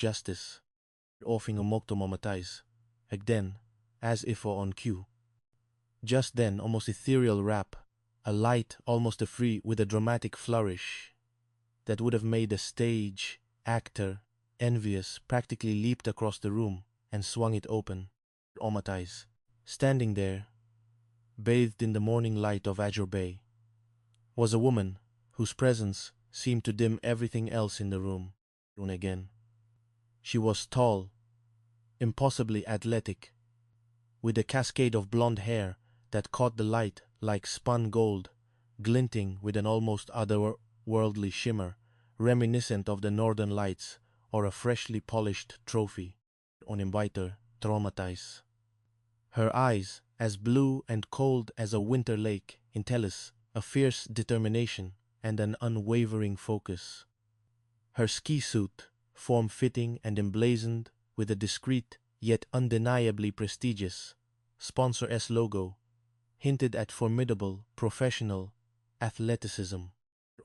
justice, offing a mock to momatize. Again, as if on cue. Just then, almost ethereal rap, a light, almost a free, with a dramatic flourish that would have made a stage actor envious, practically leaped across the room and swung it open. Omatize, standing there, bathed in the morning light of Azure Bay, was a woman whose presence seemed to dim everything else in the room. And again, she was tall, impossibly athletic, with a cascade of blonde hair that caught the light like spun gold, glinting with an almost otherworldly shimmer, reminiscent of the northern lights or a freshly polished trophy. Uninviter traumatize. Her eyes, as blue and cold as a winter lake, intellis a fierce determination and an unwavering focus. Her ski suit, form-fitting and emblazoned with a discreet yet undeniably prestigious Sponsor S logo, hinted at formidable professional athleticism.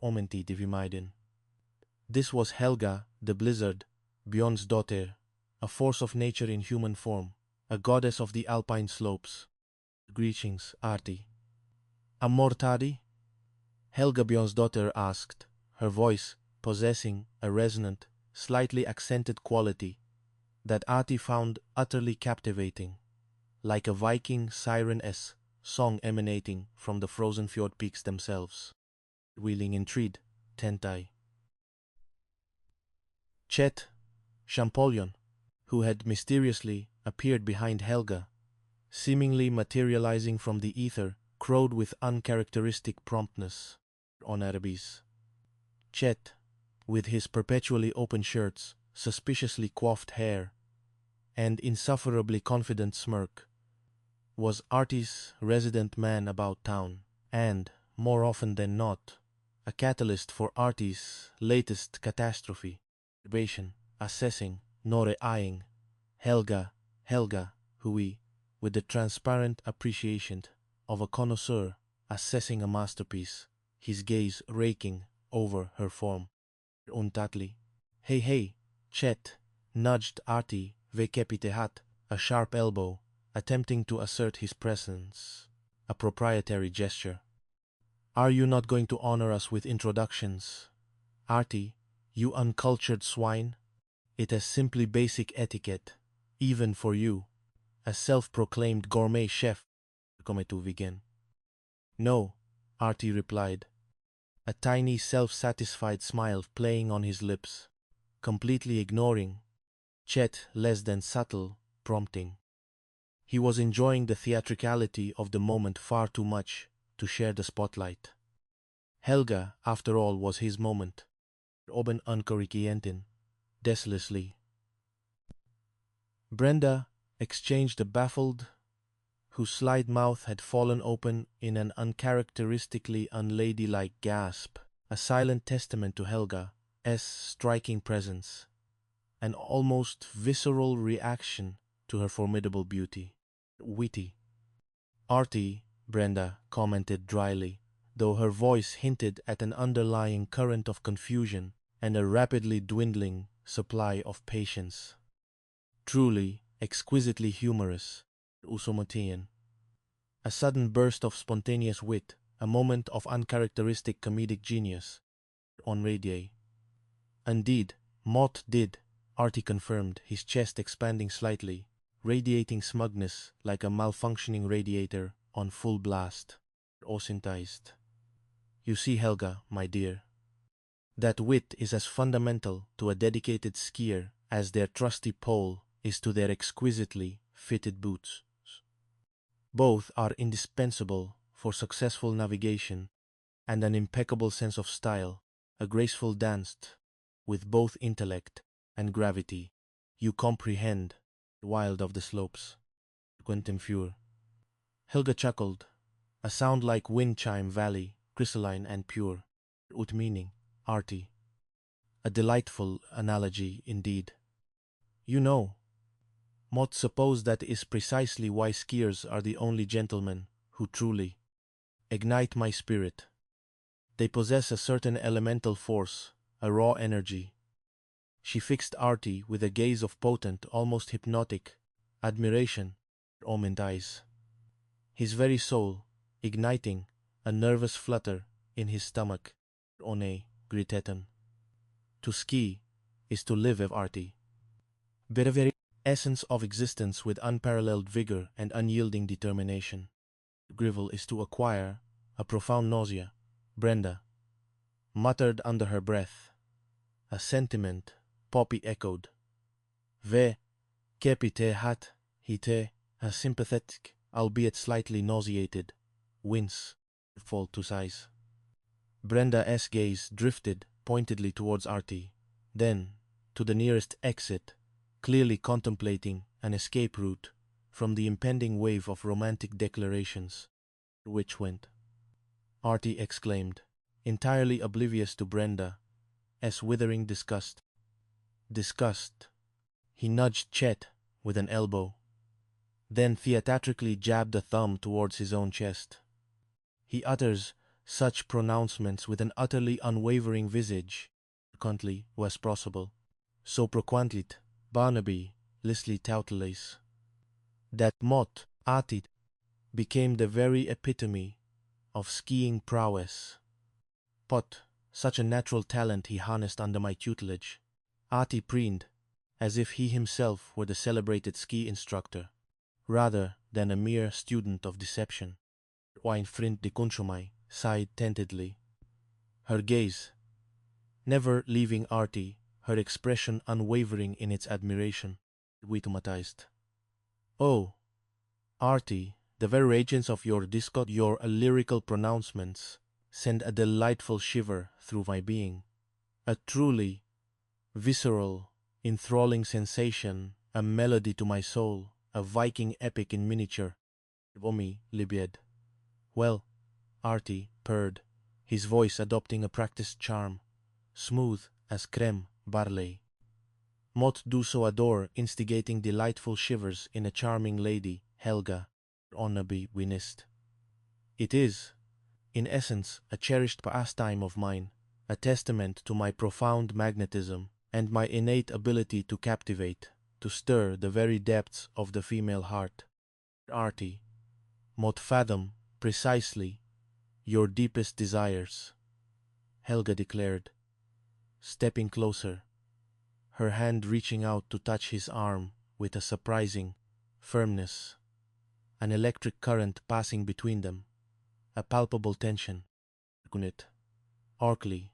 Omenti Divimaiden. This was Helga, the Blizzard, Bjorn's daughter, a force of nature in human form, a goddess of the alpine slopes. Greetings, Arti. Amortadi? Helga Bjorn's daughter asked, her voice possessing a resonant, slightly accented quality that Arti found utterly captivating, like a Viking siren-esque song emanating from the frozen fjord peaks themselves. Wheeling intrigue, Tentai. Chet, Champollion, who had mysteriously appeared behind Helga, seemingly materializing from the ether, crowed with uncharacteristic promptness. On Arabis. Chet, with his perpetually open shirts, suspiciously coiffed hair, and insufferably confident smirk, was Artie's resident man about town, and, more often than not, a catalyst for Artie's latest catastrophe. Assessing, nor eyeing, Helga, hui, with the transparent appreciation of a connoisseur assessing a masterpiece, his gaze raking over her form. Untatli. Hey, Chet, nudged Artie Vekepitehat, a sharp elbow, attempting to assert his presence, a proprietary gesture. Are you not going to honor us with introductions? Artie, you uncultured swine. It is simply basic etiquette, even for you, a self-proclaimed gourmet chef. No, Artie replied, a tiny self-satisfied smile playing on his lips, completely ignoring Chet's less than subtle prompting. He was enjoying the theatricality of the moment far too much to share the spotlight. Helga, after all, was his moment. Oben unkorikientin, desolessly. Brenda exchanged a baffled, whose slight mouth had fallen open in an uncharacteristically unladylike gasp, a silent testament to Helga's striking presence, an almost visceral reaction to her formidable beauty. Witty. Artie, Brenda commented dryly, though her voice hinted at an underlying current of confusion and a rapidly dwindling supply of patience. Truly, exquisitely humorous, Usomotian. A sudden burst of spontaneous wit, a moment of uncharacteristic comedic genius. On Radier. Indeed, Mott did, Artie confirmed, his chest expanding slightly, radiating smugness like a malfunctioning radiator on full blast. Osintized. You see, Helga, my dear, that wit is as fundamental to a dedicated skier as their trusty pole is to their exquisitely fitted boots. Both are indispensable for successful navigation and an impeccable sense of style, a graceful dance with both intellect and gravity. You comprehend, wild of the slopes. Quentin Fure. Helga chuckled, a sound like wind chime valley, crystalline and pure. Ut meaning, Artie. A delightful analogy indeed. You know, Mott suppose that is precisely why skiers are the only gentlemen who truly ignite my spirit. They possess a certain elemental force, a raw energy, She fixed Artie with a gaze of potent, almost hypnotic admiration, almond eyes. His very soul igniting a nervous flutter in his stomach. One gritetten. To ski is to live, Artie. The very essence of existence with unparalleled vigor and unyielding determination. Grivel is to acquire a profound nausea, Brenda muttered under her breath. A sentiment, Poppy echoed. Ve kepite hat, hite, a sympathetic, albeit slightly nauseated, wince, fall to size. Brenda's gaze drifted pointedly towards Artie, then to the nearest exit, clearly contemplating an escape route from the impending wave of romantic declarations. Which went? Artie exclaimed, entirely oblivious to Brenda's withering disgust. Disgust. He nudged Chet with an elbow, then theatrically jabbed a thumb towards his own chest. He utters such pronouncements with an utterly unwavering visage, frequently was possible, so proquantlit Barnaby listly tautelace, that Mott Artie became the very epitome of skiing prowess. Pot, such a natural talent he harnessed under my tutelage. Artie preened, as if he himself were the celebrated ski instructor, rather than a mere student of deception. Wine Vriend de Kunschumai sighed tentedly, her gaze never leaving Artie, her expression unwavering in its admiration. We automatized. Oh, Artie, the very radiance of your discord, your lyrical pronouncements, send a delightful shiver through my being. A truly visceral, enthralling sensation, a melody to my soul, a Viking epic in miniature. Vomi libied. Well, Artie purred, his voice adopting a practiced charm, smooth as creme barley. Mott do so adore instigating delightful shivers in a charming lady, Helga, honorably winnest. It is, in essence, a cherished pastime of mine, a testament to my profound magnetism and my innate ability to captivate, to stir the very depths of the female heart. Artie, Mott fathom, precisely, your deepest desires, Helga declared, stepping closer, her hand reaching out to touch his arm with a surprising firmness, an electric current passing between them, a palpable tension. Arkley.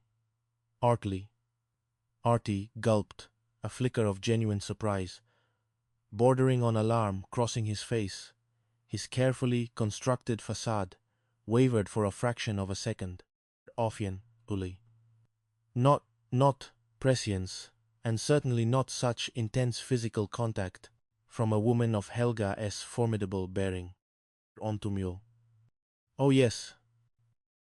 Artie gulped, a flicker of genuine surprise, bordering on alarm crossing his face. His carefully constructed facade wavered for a fraction of a second. Offian, Uli. Not prescience, and certainly not such intense physical contact from a woman of Helga's formidable bearing. Ontumio. Oh yes,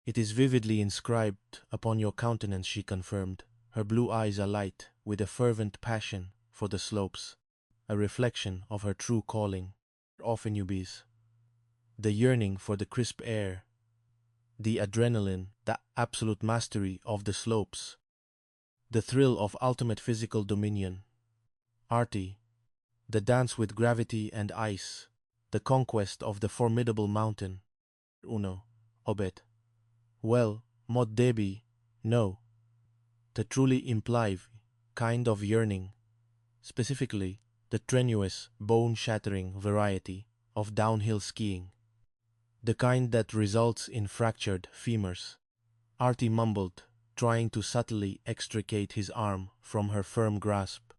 it is vividly inscribed upon your countenance, she confirmed, her blue eyes alight with a fervent passion for the slopes, a reflection of her true calling. Often newbies. The yearning for the crisp air, the adrenaline, the absolute mastery of the slopes, the thrill of ultimate physical dominion. Artie, the dance with gravity and ice, the conquest of the formidable mountain. Uno, obet. Well, mod debi, no. The truly implive kind of yearning, specifically the strenuous, bone-shattering variety of downhill skiing. The kind that results in fractured femurs. Artie mumbled, trying to subtly extricate his arm from her firm grasp.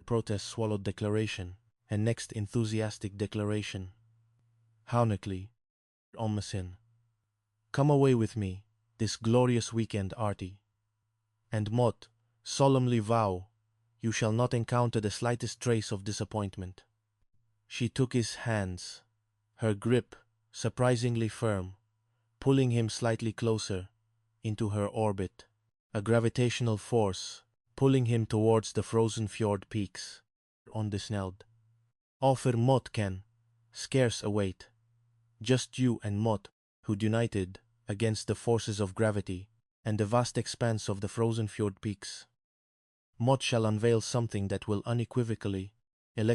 Protest swallowed declaration, and next enthusiastic declaration. Haunekly, Ommesin. Come away with me, this glorious weekend, Artie. And Mott, solemnly vow, you shall not encounter the slightest trace of disappointment. She took his hands, her grip surprisingly firm, pulling him slightly closer into her orbit, a gravitational force pulling him towards the frozen fjord peaks. On the snelled. Offer Mott can scarce await. Just you and Mott, who united against the forces of gravity and the vast expanse of the frozen fjord peaks. Maud shall unveil something that will unequivocally electrify